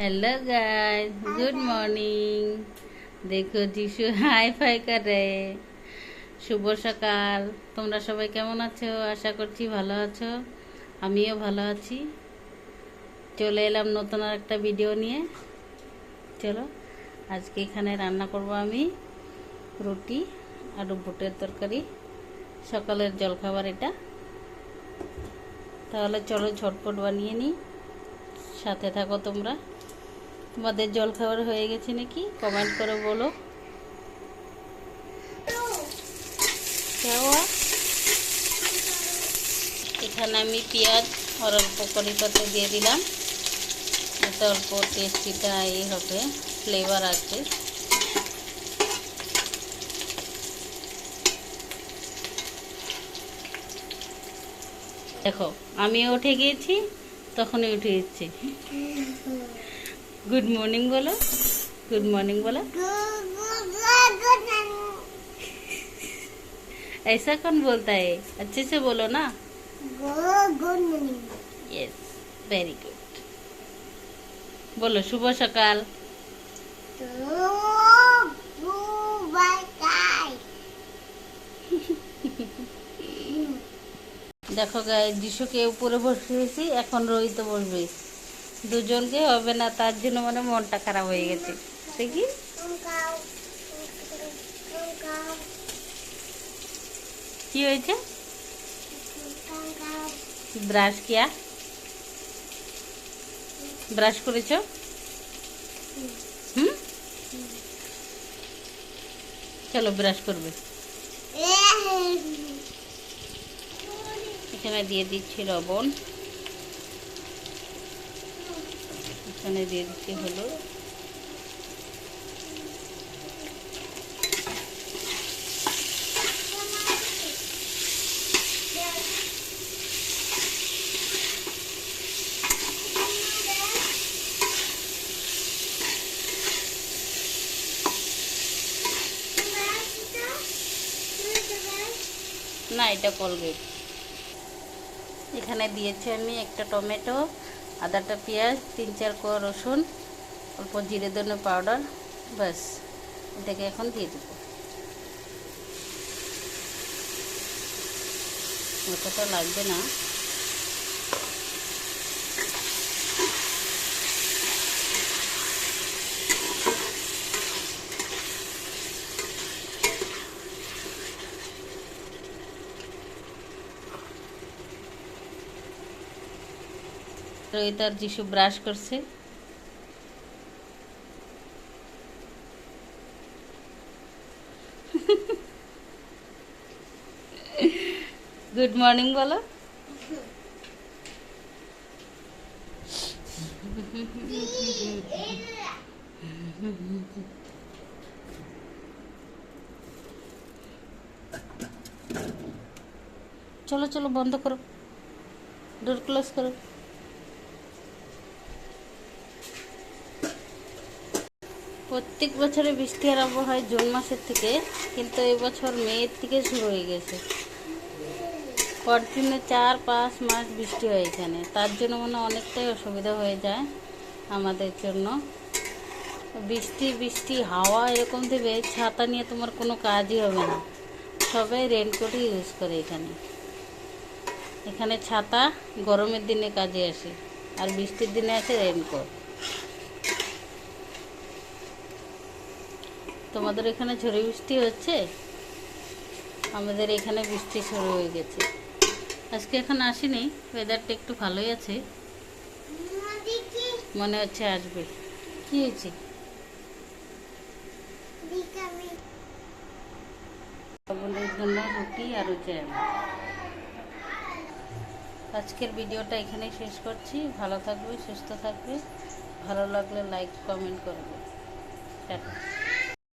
Hello guys, good morning. देखो जिशु hi fi कर रहे। শুভ সকাল। তোমরা সবাই কেমন আছো? আশা করছি ভালো আছো। আমিও ভালো আছি। চলে এলাম নতুন আর একটা ভিডিও নিয়ে। চলো আজকে এখানে রান্না করব আমি রুটি আর বুটের তরকারি। সকালের জলখাবার এটা। তাহলে চলো ঝটপট বানিয়ে নিই, সাথে থাকো তোমরা। তোমাদের জলখাবার হয়ে গেছে নাকি কমেন্ট করে বলো। এখানে আমি পেঁয়াজ আর অল্প করি পাতা দিয়ে দিলাম, এতে অল্প টেস্টিটা এই হবে, ফ্লেভার আছে। দেখো আমিও উঠে গিয়েছি, তখনই উঠে যাচ্ছে। गुड मॉर्निंग बोलो, गुड मॉर्निंग बोलो। ऐसा कौन बोलता है? अच्छे से बोलो ना। Good morning. Yes, very good. बोलो शुभ सकाल। দেখো গায়ে যিশুকে উপরে বসিয়েছি, এখন রোহিত বসবে। দুজনকে হবে না, তার জন্য মানে মনটা খারাপ হয়ে গেছে। দেখি কি হয়েছে? ব্রাশ কিয়া? ব্রাশ করেছো? চলো ব্রাশ করবে। এখানে দিয়ে দিচ্ছি লবণ, এখানে দিয়ে দিচ্ছি হলুদ, না এটা কোলগেট। এখানে দিয়েছি আমি একটা টমেটো, আদাটা পেঁয়াজ, 3-4 কোয়া রসুন, অল্প জিরে ধনে পাউডার, ব্যাস এটাকে এখন দিয়ে দেব। ওটাটা লাগবে না। রোহিত আর যিশু ব্রাশ করছে। গুড মর্নিং বলো। চলো চলো বন্ধ করো, ডোর ক্লোজ করো। প্রত্যেক বছরে বৃষ্টি আরম্ভ হয় জুন মাসের থেকে, কিন্তু এবছর মের থেকে শুরু হয়ে গেছে। কন্টিনিউ 4-5 মাস বৃষ্টি হয় এখানে, তার জন্য মনে অনেকটাই অসুবিধা হয়ে যায় আমাদের জন্য। বৃষ্টি বৃষ্টি হাওয়া এরকম দেবে, ছাতা নিয়ে তোমার কোনো কাজই হবে না। সবাই রেনকোটই ইউজ করে এখানে। এখানে ছাতা গরমের দিনে কাজে আসে, আর বৃষ্টির দিনে আসে রেনকোট। তোমাদের এখানে ঝড়ে বৃষ্টি হচ্ছে? আমাদের এখানে বৃষ্টি শুরু হয়ে গেছে। আজকে এখন আসেনি, ওয়েদারটা একটু ভালোই আছে, মনে হচ্ছে আসবে। কি হয়েছে? বোনের জন্য রুটি আর জ্যাম। আজকের ভিডিওটা এখানেই শেষ করছি। ভালো থাকবে, সুস্থ থাকবে। ভালো লাগলে লাইক কমেন্ট করবে। টাটা।